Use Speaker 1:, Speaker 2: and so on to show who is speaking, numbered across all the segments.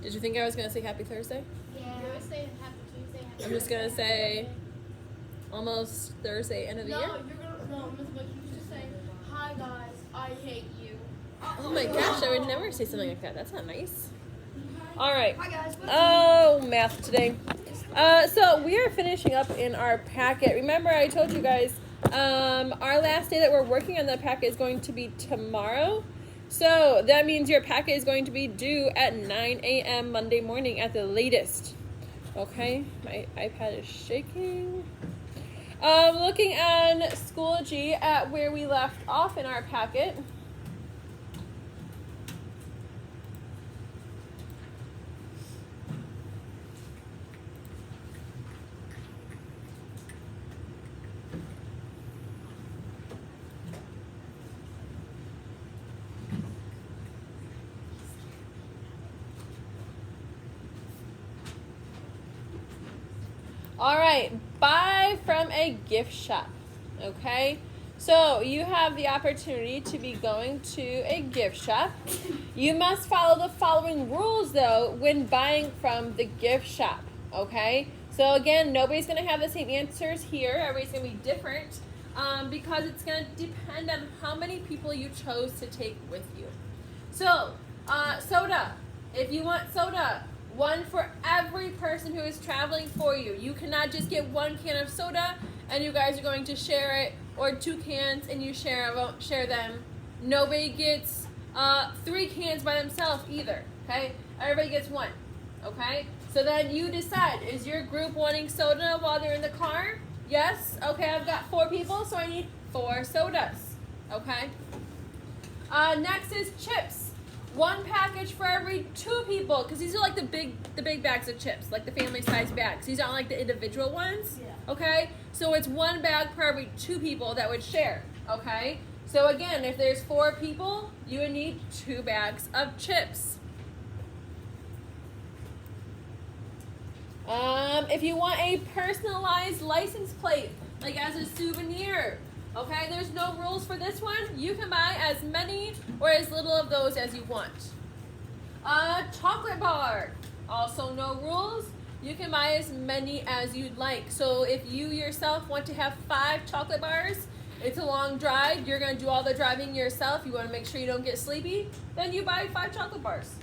Speaker 1: Did you think I was going to say Happy Thursday?
Speaker 2: Yeah. You always say Happy Tuesday.
Speaker 1: I'm just going to say almost Thursday, end of the year.
Speaker 2: No, Miss Buck, you should say, hi guys, I hate you.
Speaker 1: Oh my gosh, I would never say something like that. That's not nice. All right.
Speaker 2: Hi guys.
Speaker 1: Oh, math today. So we are finishing up in our packet. Remember, I told you guys our last day that we're working on the packet is going to be tomorrow. So that means your packet is going to be due at 9 a.m. Monday morning at the latest. Okay, my iPad is shaking. Looking on Schoology at where we left off in our packet. All right, buy from a gift shop, okay? So you have the opportunity to be going to a gift shop. You must follow the following rules, though, when buying from the gift shop, okay? So again, nobody's going to have the same answers here. Everybody's going to be different because it's going to depend on how many people you chose to take with you. So, soda. If you want soda, one for every person who is traveling for you. You cannot just get one can of soda and you guys are going to share it, or 2 cans and you share them. Nobody gets 3 cans by themselves either, okay? Everybody gets 1, okay? So then you decide, is your group wanting soda while they're in the car? Yes? Okay, I've got 4 people, so I need 4 sodas, okay? Next is chips. 1 package for every 2 people, because these are like the big bags of chips, like the family size bags. These aren't like the individual ones. Yeah. Okay? So it's 1 bag per every 2 people that would share. Okay? So again, if there's 4 people, you would need 2 bags of chips. If you want a personalized license plate, like as a souvenir, okay, there's no rules for this one. You can buy as many or as little of those as you want. Chocolate bar, also no rules. You can buy as many as you'd like. So if you yourself want to have 5 chocolate bars, it's a long drive, you're going to do all the driving yourself, you want to make sure you don't get sleepy, then you buy 5 chocolate bars.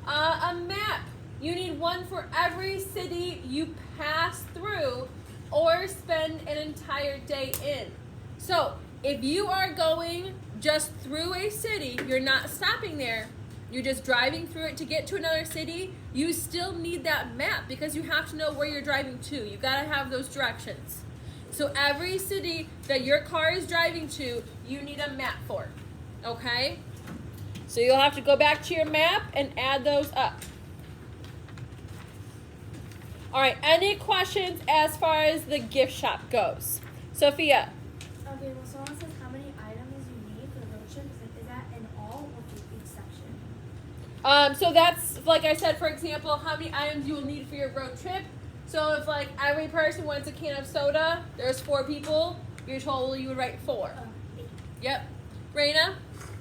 Speaker 1: A map. You need 1 for every city you pass through or spend an entire day in. So, if you are going just through a city, you're not stopping there, you're just driving through it to get to another city, you still need that map because you have to know where you're driving to. You gotta have those directions. So every city that your car is driving to, you need a map for, okay? So you'll have to go back to your map and add those up. All right, any questions as far as the gift shop goes? Sophia?
Speaker 3: Okay, well, someone says how many items you need for the road trip. Is that in all or for each section?
Speaker 1: So that's, like I said, for example, how many items you will need for your road trip. So if, like, every person wants a can of soda, there's 4 people, your total, you would write 4. Yep. Raina?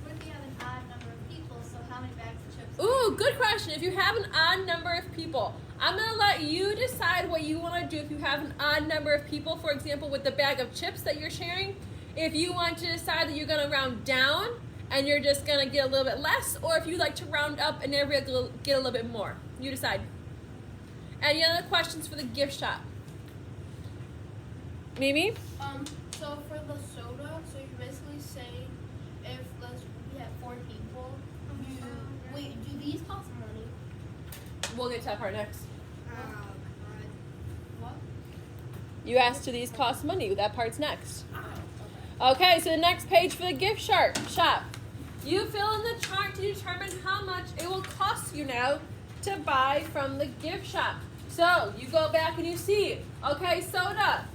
Speaker 2: What if you have an odd number of people, so how many bags of chips?
Speaker 1: Ooh, good question. If you have an odd number of people, I'm going to let you decide what you want to do if you have an odd number of people. For example, with the bag of chips that you're sharing, if you want to decide that you're going to round down and you're just going to get a little bit less, or if you like to round up and everybody get a little bit more. You decide. Any other questions for the gift shop? Mimi?
Speaker 2: So for the soda, so you're basically saying if we have 4 people, wait, do these cost money?
Speaker 1: We'll get to that part next.
Speaker 2: What?
Speaker 1: You asked, do these cost money? That part's next. Okay, so the next page for the gift shop. You fill in the chart to determine how much it will cost you now to buy from the gift shop. So you go back and you see, okay, soda.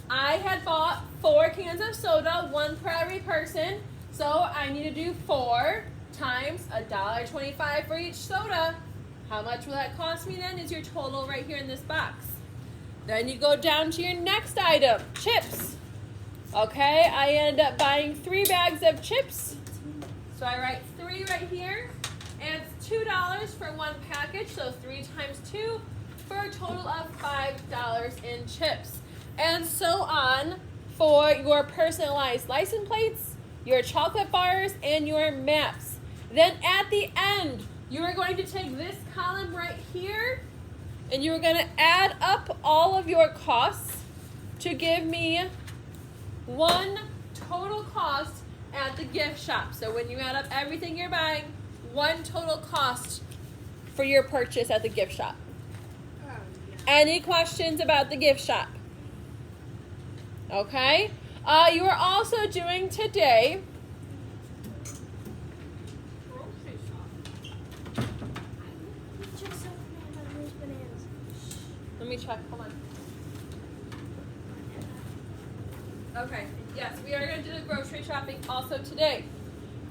Speaker 1: I had bought 4 cans of soda, 1 per every person. So I need to do 4 times $1.25 for each soda. How much will that cost me then is your total right here in this box. Then you go down to your next item, chips. Okay, I end up buying 3 bags of chips. So I write 3 right here, and it's $2 for one package, so 3 times 2 for a total of $5 in chips. And so on for your personalized license plates, your chocolate bars, and your maps. Then at the end, you are going to take this column right here and you are going to add up all of your costs to give me one total cost at the gift shop. So when you add up everything you're buying, one total cost for your purchase at the gift shop. Any questions about the gift shop? Okay. You are also doing today let me check. Hold on. Okay. Yes, we are going to do the grocery shopping also today.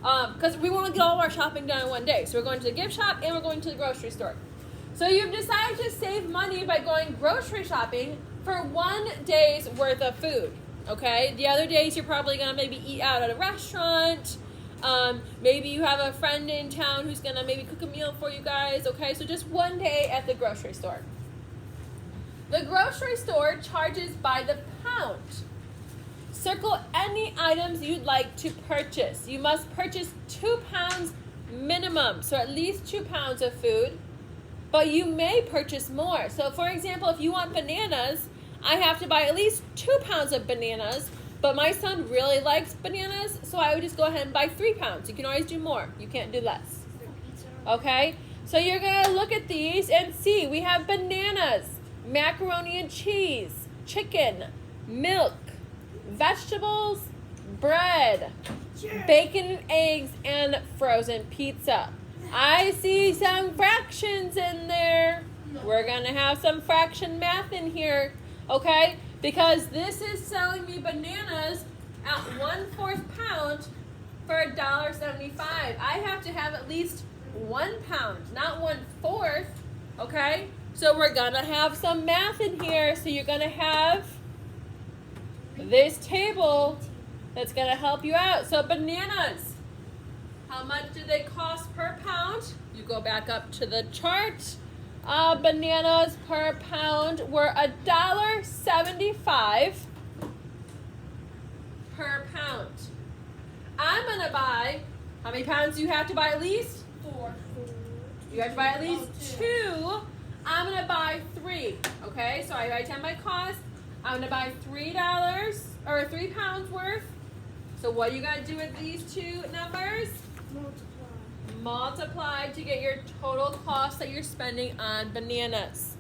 Speaker 1: Because we want to get all of our shopping done in one day. So we're going to the gift shop and we're going to the grocery store. So you've decided to save money by going grocery shopping for 1 day's worth of food. Okay? The other days you're probably going to maybe eat out at a restaurant. Maybe you have a friend in town who's going to maybe cook a meal for you guys. Okay? So just 1 day at the grocery store. The grocery store charges by the pound. Circle any items you'd like to purchase. You must purchase 2 pounds minimum, so at least 2 pounds of food, but you may purchase more. So for example, if you want bananas, I have to buy at least 2 pounds of bananas, but my son really likes bananas, so I would just go ahead and buy 3 pounds. You can always do more. You can't do less. Okay? So you're going to look at these and see. We have bananas, macaroni and cheese, chicken, milk, vegetables, bread, bacon and eggs, and frozen pizza. I see some fractions in there. We're going to have some fraction math in here, okay? Because this is selling me bananas at 1/4 pound for $1.75. I have to have at least 1 pound, not 1/4, okay? So we're going to have some math in here. So you're going to have this table that's going to help you out. So bananas, how much do they cost per pound? You go back up to the chart. Bananas per pound were $1.75 per pound. I'm going to buy, how many pounds do you have to buy at least?
Speaker 2: 4.
Speaker 1: You have to buy at least 2. I'm going to buy 3. Okay, so I write down my cost. I'm going to buy $3 or 3 pounds worth. So what are you going to do with these two numbers? Multiply to get your total cost that you're spending on bananas.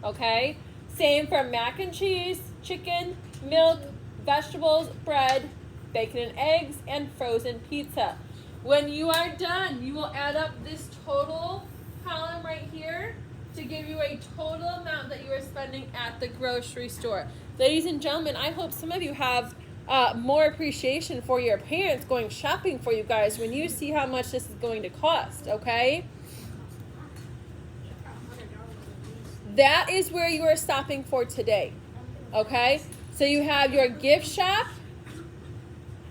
Speaker 1: Okay? Same for mac and cheese, chicken, milk, vegetables, bread, bacon and eggs, and frozen pizza. When you are done, you will add up this total column right here to give you a total amount that you are spending at the grocery store. Ladies and gentlemen, I hope some of you have more appreciation for your parents going shopping for you guys when you see how much this is going to cost, okay? That is where you are stopping for today, okay? So you have your gift shop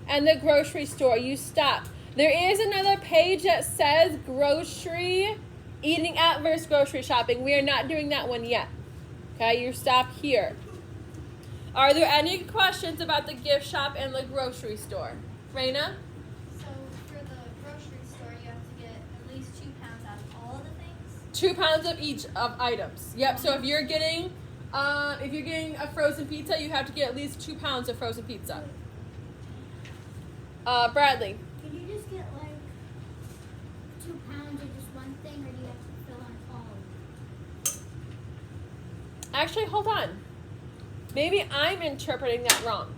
Speaker 1: and the grocery store. You stop. There is another page that says grocery, eating out versus grocery shopping. We are not doing that one yet, okay? You stop here. Are there any questions about the gift shop and the grocery store? Raina?
Speaker 4: So for the grocery store, you have to get at least 2 pounds out of all of the things?
Speaker 1: 2 pounds of each of items. Yep. So if you're getting a frozen pizza, you have to get at least 2 pounds of frozen pizza. Bradley.
Speaker 5: Can you just get like 2 pounds of just one thing, or do you have to fill in all?
Speaker 1: Actually, hold on. Maybe I'm interpreting that wrong.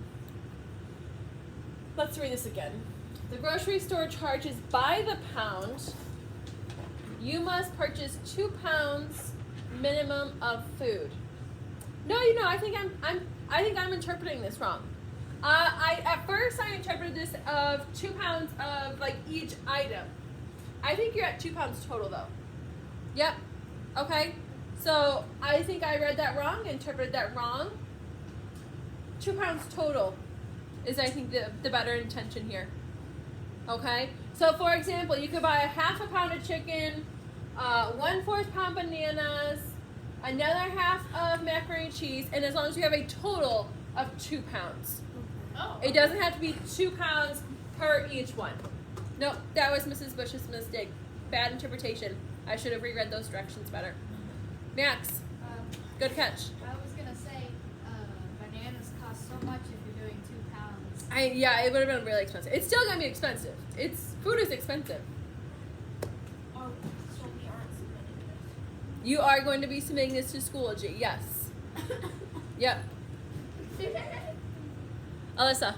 Speaker 1: Let's read this again. The grocery store charges by the pound. You must purchase 2 pounds minimum of food. No, I think I'm interpreting this wrong. At first I interpreted this of 2 pounds of like each item. I think you're at 2 pounds total though. Yep. Okay. So I think I read that wrong, interpreted that wrong. 2 pounds total is, I think, the better intention here. Okay? So, for example, you could buy a 1/2 pound of chicken, 1/4 pound bananas, another half of macaroni and cheese, and as long as you have a total of 2 pounds.
Speaker 2: Oh.
Speaker 1: It doesn't have to be 2 pounds per each one. Nope, that was Mrs. Bush's mistake. Bad interpretation. I should have reread those directions better. Max, good catch.
Speaker 6: I was gonna say, bananas cost so much if you're doing 2 pounds.
Speaker 1: Yeah, it would have been really expensive. It's still gonna be expensive. Food is expensive.
Speaker 2: Oh, so we aren't submitting this.
Speaker 1: You are going to be submitting this to Schoology, yes. Yep. Alyssa.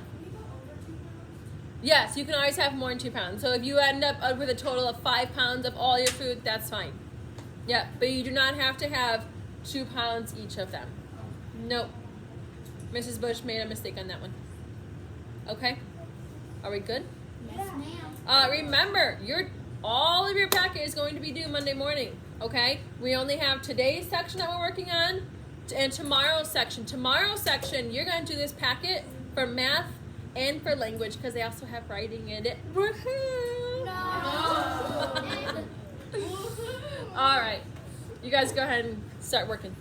Speaker 1: Yes, you can always have more than 2 pounds. So if you end up with a total of 5 pounds of all your food, that's fine. Yeah, but you do not have to have 2 pounds each of them. Nope. Mrs. Bush made a mistake on that one. Okay? Are we good?
Speaker 5: Yes, ma'am.
Speaker 1: Remember, all of your packet is going to be due Monday morning. Okay? We only have today's section that we're working on and tomorrow's section. Tomorrow's section, you're going to do this packet for math and for language because they also have writing in it. Woohoo!
Speaker 2: No.
Speaker 1: All right. You guys go ahead and start working.